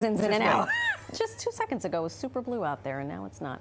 In and out. Just 2 seconds ago, it was super blue out there, and now it's not.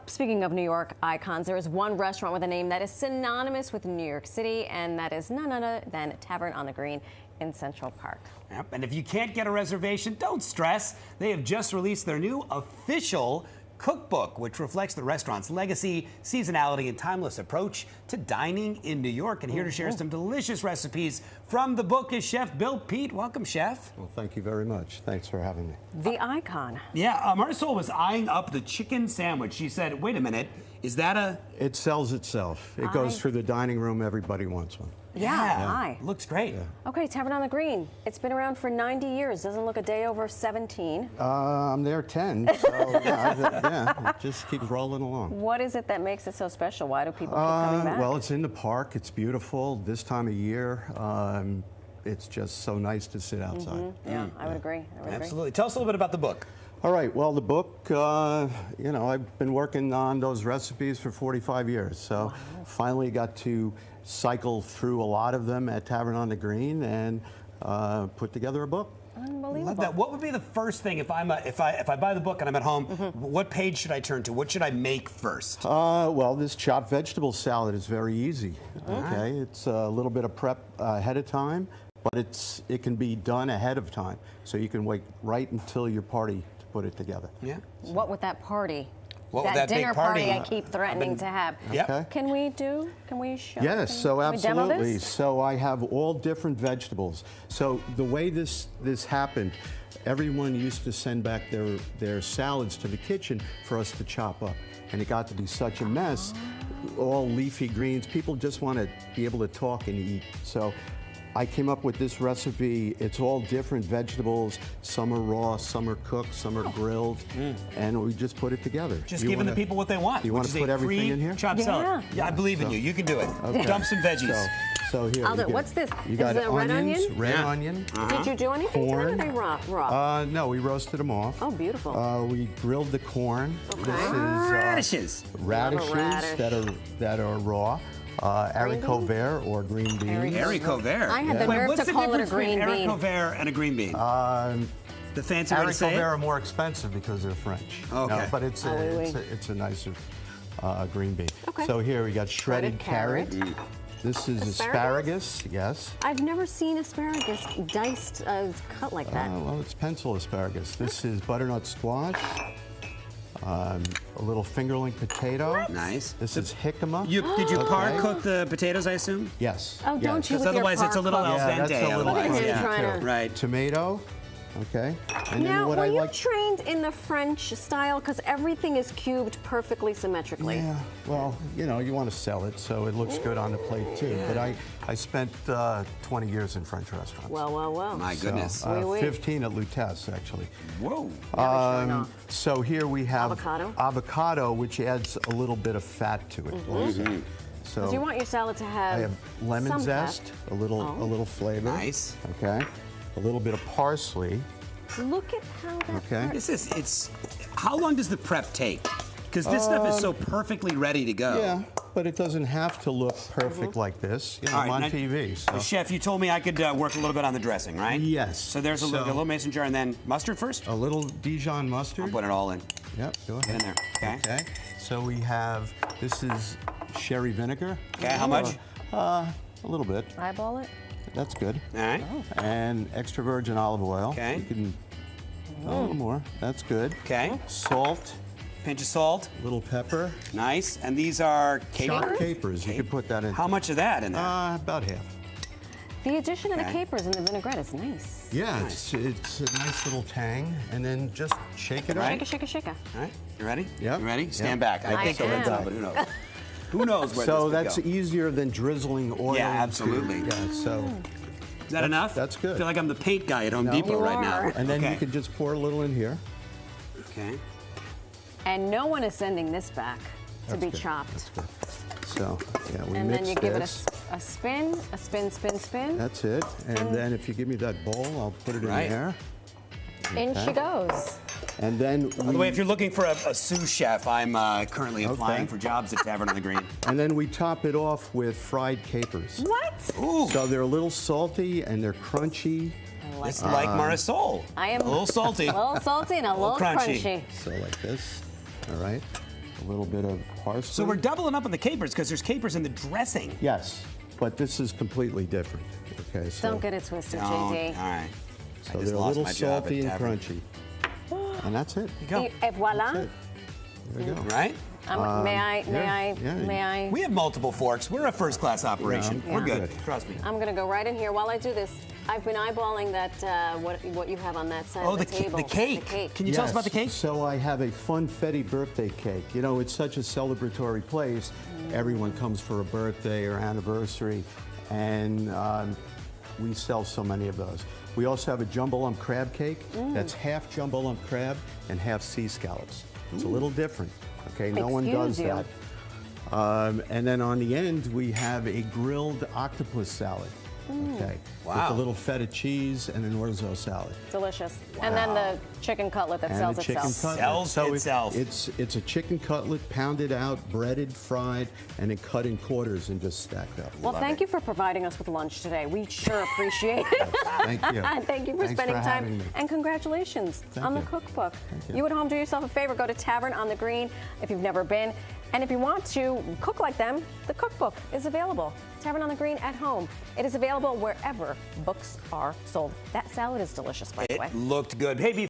Speaking of New York icons, there is one restaurant with a name that is synonymous with New York City, and that is none other than Tavern on the Green in Central Park. Yep, and if you can't get a reservation, don't stress. They have just released their new official cookbook, which reflects the restaurant's legacy, seasonality, and timeless approach to dining in New York. And here to share some delicious recipes from the book is Chef Bill Peet. Welcome, Chef. Well, thank you very much. Thanks for having me. The icon. Yeah, Marisol was eyeing up the chicken sandwich. She said, wait a minute, is that a... It sells itself. It goes through the dining room. Everybody wants one. Yeah. Looks great. Yeah. Okay, Tavern on the Green. It's been around for 90 years. Doesn't look a day over 17. I'm there 10, so yeah, it just keeps rolling along. What is it that makes it so special? Why do people keep coming back? Well, it's in the park. It's beautiful this time of year. It's just so nice to sit outside. Yeah, I would agree. Absolutely. Tell us a little bit about the book. All right, well, the book, you know, I've been working on those recipes for 45 years, so finally got to cycle through a lot of them at Tavern on the Green and put together a book. Unbelievable. Love that. What would be the first thing if I buy the book and I'm at home? What page should I turn to? What should I make first? Well, this chopped vegetable salad is very easy. Okay, it's a little bit of prep ahead of time, but it can be done ahead of time, so you can wait right until your party to put it together. Yeah. What with that party? That dinner big party I keep threatening to have. Yep. Okay. Can we show? Yes, so can we demo absolutely. this? So I have all different vegetables. So the way this happened, everyone used to send back their salads to the kitchen for us to chop up. And it got to be such a mess, all leafy greens. People just want to be able to talk and eat. So I came up with this recipe. It's all different vegetables. Some are raw, some are cooked, some are grilled, and we just put it together. Just giving the people what they want. You want to put everything in here? Chopped salad. Yeah, I believe in you. You can do it. Okay. Dump some veggies. So here. I'll do it. What's this? You got Is it a red onions, onion? red onion. Did you do anything to them, or Corn. are they raw? No, we roasted them off. Oh, beautiful. We grilled the corn. Okay. This is Radishes. radishes radish. that are raw. Haricot vert or green beans. Haricot vert. I had the Wait, nerve what's to the call it a difference green between bean. haricot vert and a green bean? The fancy way to Haricot say vert it? are more expensive because they're French. Okay. No, but it's a nicer green bean. Okay. So here we got shredded Shredded carrot. This is asparagus, yes. I've never seen asparagus diced, cut like that. Well, it's pencil asparagus. This is butternut squash. A little fingerling potato. Nice. This is jicama. Did you par cook the potatoes, I assume? Yes. Oh, don't yes. you? Because otherwise it's a little al Yeah, dente. that's a little otherwise. Look at him Yeah. trying to- Right. Tomato. Okay. And Now, then what were I you like. trained in the French style? Because everything is cubed perfectly symmetrically. Yeah. Well, you know, you want to sell it, so it looks good on the plate too. But I spent 20 years in French restaurants. Well. My goodness. So, Oui. 15 at Lutèce, actually. Whoa. So here we have Avocado. which adds a little bit of fat to it. Also. So Because you want your salad to have I have lemon some zest, fat. a little flavor. Nice. Okay. A little bit of parsley. Look at how that Okay. How long does the prep take? Because this stuff is so perfectly ready to go. Yeah, but it doesn't have to look perfect like this. You know, All I'm right, on now- TV. So. Chef, you told me I could work a little bit on the dressing, right? Yes. So there's a little mason jar and then mustard first? A little Dijon mustard. I'll put it all in. Yep, go ahead. Get in there. Okay. Okay. So we have, this is sherry vinegar. Okay, how much? A little bit. eyeball it. That's good. All right. And extra virgin olive oil. Okay. You can, a little more. That's good. Okay. Salt, Pinch of salt. little pepper. Nice. And these are Chopped capers? capers. You could put that in. How much of that in there? About half. The addition of the Okay. capers and the vinaigrette is nice. Yeah, it's a nice little tang. And then just shake it up. Right. Shake. All right. You ready? Yep. You ready? Yep. Stand back. I think am. so, but who knows? Who knows where So this that's could go. easier than drizzling oil. Yeah, into- absolutely. Yeah, so. Is that enough? that's good. I feel like I'm the paint guy at Home No. Depot You right now. are. And then okay. you can just pour a little in here. Okay. And no one is sending this back to That's be good. chopped. That's good. So, yeah, we And mix then you give it this. a spin. That's it. And then if you give me that bowl, I'll put it Right. in there. In she goes. And then By the way, if you're looking for a sous chef, I'm currently applying Okay. for jobs at Tavern on the Green. we top it off with fried capers. What? Ooh. So they're a little salty and they're crunchy. like It's that. like Marisol. I am a little salty. A little salty and a little crunchy. crunchy. So like this, all right? A little bit of parsley. So we're doubling up on the capers because there's capers in the dressing. Yes, but this is completely different. Okay, so Don't get it twisted, Don't. All JD. right. so I just they're a lost little my job at salty and Tavern. crunchy, and that's it. Go. Et voila. That's it. There you go. Right? May yeah. I? We have multiple forks. We're a first-class operation. Yeah, We're I'm good. good. Trust me. I'm going to go right in here. While I do this, I've been eyeballing that what you have on that side Oh, of the, the table. the cake. The cake. Can you tell us Yes. about the cake? So I have a funfetti birthday cake. You know, it's such a celebratory place. Everyone comes for a birthday or anniversary, and we sell so many of those. We also have a jumbo lump crab cake. That's half jumbo lump crab and half sea scallops. It's a little different. Okay, no one does Excuse you. that. And then on the end, we have a grilled octopus salad. Okay, Wow. with a little feta cheese and an orzo salad. Delicious. And then the chicken cutlet that And sells a chicken itself. cutlet. Sells itself. It's a chicken cutlet, pounded out, breaded, fried, and then cut in quarters and just stacked up. Well, Love thank it. you for providing us with lunch today. We sure appreciate it. Thank you. And thank you for Thanks spending for time. having me. And congratulations Thank on the you. cookbook. Thank you. You at home, do yourself a favor. Go to Tavern on the Green if you've never been. And if you want to cook like them, the cookbook is available. Tavern on the Green at home. It is available wherever books are sold. That salad is delicious, by the way. It looked good. Hey,